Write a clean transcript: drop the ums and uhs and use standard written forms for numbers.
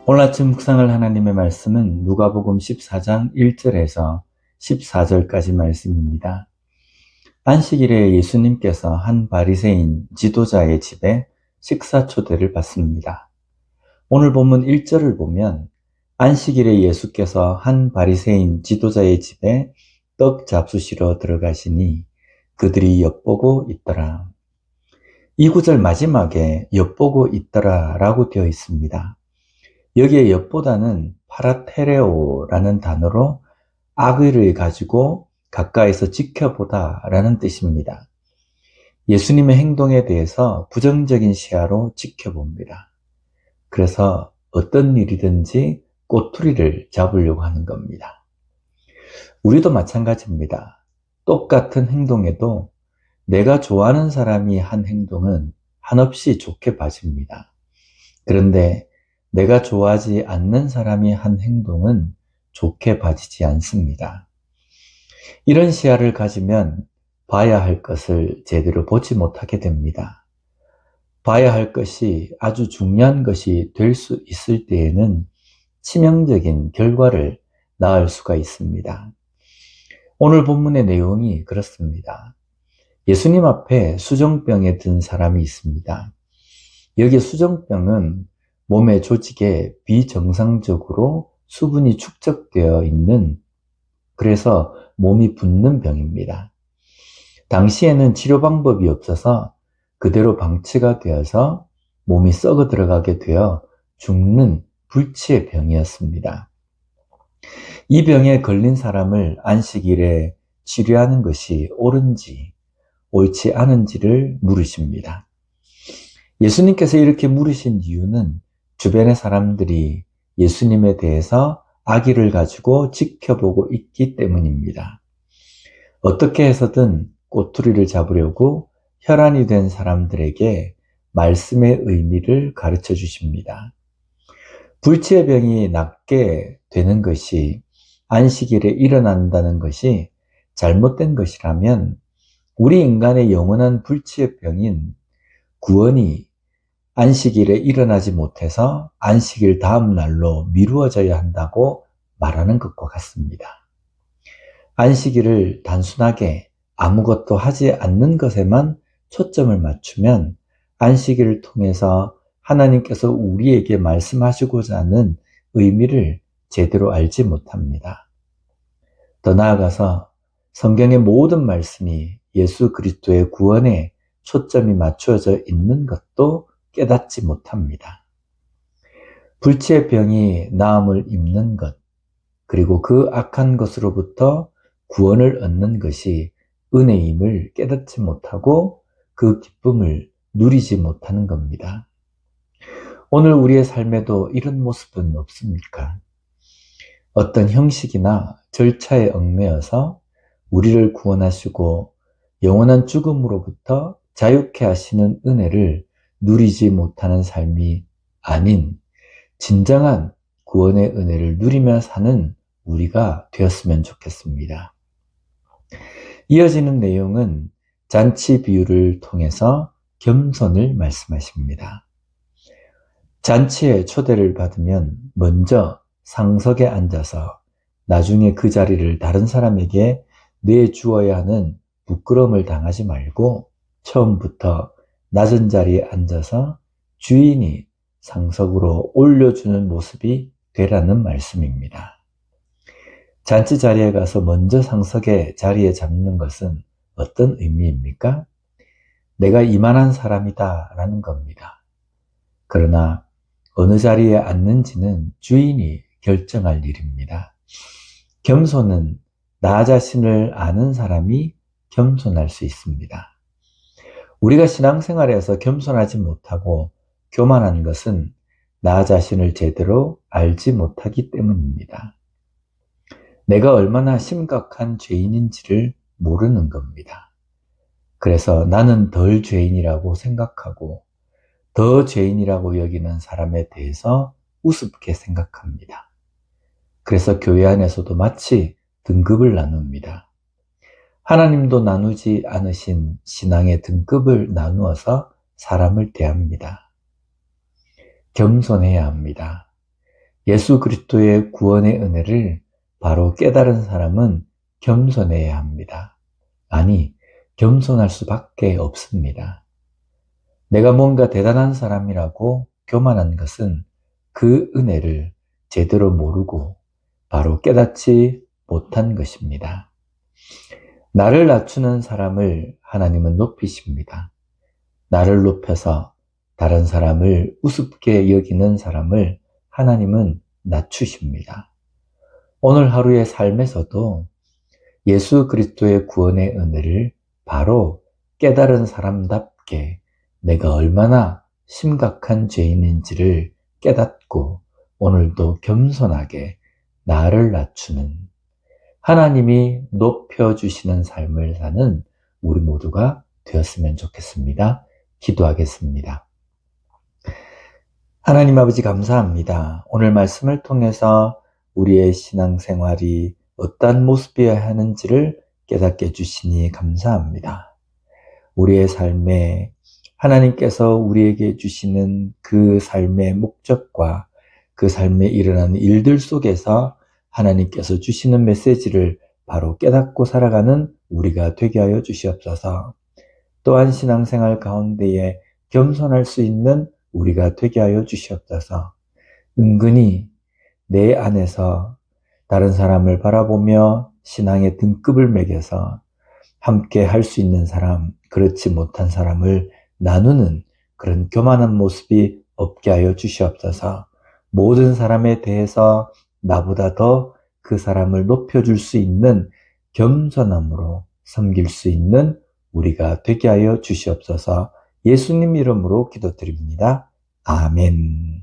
오늘 아침 묵상할 하나님의 말씀은 누가복음 14장 1절에서 14절까지 말씀입니다. 안식일에 예수님께서 한 바리새인 지도자의 집에 식사 초대를 받습니다. 오늘 본문 1절을 보면 안식일에 예수께서 한 바리새인 지도자의 집에 떡 잡수시러 들어가시니 그들이 엿보고 있더라. 이 구절 마지막에 엿보고 있더라 라고 되어 있습니다. 여기에 엿보다는 파라테레오라는 단어로 악의를 가지고 가까이서 지켜보다 라는 뜻입니다. 예수님의 행동에 대해서 부정적인 시야로 지켜봅니다. 그래서 어떤 일이든지 꼬투리를 잡으려고 하는 겁니다. 우리도 마찬가지입니다. 똑같은 행동에도 내가 좋아하는 사람이 한 행동은 한없이 좋게 봐집니다. 그런데 내가 좋아하지 않는 사람이 한 행동은 좋게 봐지지 않습니다. 이런 시야를 가지면 봐야 할 것을 제대로 보지 못하게 됩니다. 봐야 할 것이 아주 중요한 것이 될 수 있을 때에는 치명적인 결과를 낳을 수가 있습니다. 오늘 본문의 내용이 그렇습니다. 예수님 앞에 수정병에 든 사람이 있습니다. 여기 수정병은 몸의 조직에 비정상적으로 수분이 축적되어 있는, 그래서 몸이 붓는 병입니다. 당시에는 치료 방법이 없어서 그대로 방치가 되어서 몸이 썩어 들어가게 되어 죽는 불치의 병이었습니다. 이 병에 걸린 사람을 안식일에 치료하는 것이 옳은지 옳지 않은지를 물으십니다. 예수님께서 이렇게 물으신 이유는 주변의 사람들이 예수님에 대해서 악의를 가지고 지켜보고 있기 때문입니다. 어떻게 해서든 꼬투리를 잡으려고 혈안이 된 사람들에게 말씀의 의미를 가르쳐 주십니다. 불치의 병이 낫게 되는 것이 안식일에 일어난다는 것이 잘못된 것이라면 우리 인간의 영원한 불치의 병인 구원이 안식일에 일어나지 못해서 안식일 다음 날로 미루어져야 한다고 말하는 것과 같습니다. 안식일을 단순하게 아무것도 하지 않는 것에만 초점을 맞추면 안식일을 통해서 하나님께서 우리에게 말씀하시고자 하는 의미를 제대로 알지 못합니다. 더 나아가서 성경의 모든 말씀이 예수 그리스도의 구원에 초점이 맞추어져 있는 것도 깨닫지 못합니다. 불치의 병이 나음을 입는 것, 그리고 그 악한 것으로부터 구원을 얻는 것이 은혜임을 깨닫지 못하고 그 기쁨을 누리지 못하는 겁니다. 오늘 우리의 삶에도 이런 모습은 없습니까? 어떤 형식이나 절차에 얽매여서 우리를 구원하시고 영원한 죽음으로부터 자유케 하시는 은혜를 누리지 못하는 삶이 아닌 진정한 구원의 은혜를 누리며 사는 우리가 되었으면 좋겠습니다. 이어지는 내용은 잔치 비유를 통해서 겸손을 말씀하십니다. 잔치에 초대를 받으면 먼저 상석에 앉아서 나중에 그 자리를 다른 사람에게 내주어야 하는 부끄러움을 당하지 말고 처음부터 낮은 자리에 앉아서 주인이 상석으로 올려주는 모습이 되라는 말씀입니다. 잔치 자리에 가서 먼저 상석에 자리에 잡는 것은 어떤 의미입니까? 내가 이만한 사람이다 라는 겁니다. 그러나 어느 자리에 앉는지는 주인이 결정할 일입니다. 겸손은 나 자신을 아는 사람이 겸손할 수 있습니다. 우리가 신앙생활에서 겸손하지 못하고 교만한 것은 나 자신을 제대로 알지 못하기 때문입니다. 내가 얼마나 심각한 죄인인지를 모르는 겁니다. 그래서 나는 덜 죄인이라고 생각하고 더 죄인이라고 여기는 사람에 대해서 우습게 생각합니다. 그래서 교회 안에서도 마치 등급을 나눕니다. 하나님도 나누지 않으신 신앙의 등급을 나누어서 사람을 대합니다. 겸손해야 합니다. 예수 그리스도의 구원의 은혜를 바로 깨달은 사람은 겸손해야 합니다. 아니, 겸손할 수밖에 없습니다. 내가 뭔가 대단한 사람이라고 교만한 것은 그 은혜를 제대로 모르고 바로 깨닫지 못한 것입니다. 나를 낮추는 사람을 하나님은 높이십니다. 나를 높여서 다른 사람을 우습게 여기는 사람을 하나님은 낮추십니다. 오늘 하루의 삶에서도 예수 그리스도의 구원의 은혜를 바로 깨달은 사람답게 내가 얼마나 심각한 죄인인지를 깨닫고 오늘도 겸손하게 나를 낮추는 하나님이 높여주시는 삶을 사는 우리 모두가 되었으면 좋겠습니다. 기도하겠습니다. 하나님 아버지 감사합니다. 오늘 말씀을 통해서 우리의 신앙생활이 어떠한 모습이어야 하는지를 깨닫게 해주시니 감사합니다. 우리의 삶에 하나님께서 우리에게 주시는 그 삶의 목적과 그 삶에 일어나는 일들 속에서 하나님께서 주시는 메시지를 바로 깨닫고 살아가는 우리가 되게 하여 주시옵소서. 또한 신앙생활 가운데에 겸손할 수 있는 우리가 되게 하여 주시옵소서. 은근히 내 안에서 다른 사람을 바라보며 신앙의 등급을 매겨서 함께 할 수 있는 사람, 그렇지 못한 사람을 나누는 그런 교만한 모습이 없게 하여 주시옵소서. 모든 사람에 대해서 나보다 더 그 사람을 높여줄 수 있는 겸손함으로 섬길 수 있는 우리가 되게 하여 주시옵소서. 예수님 이름으로 기도드립니다. 아멘.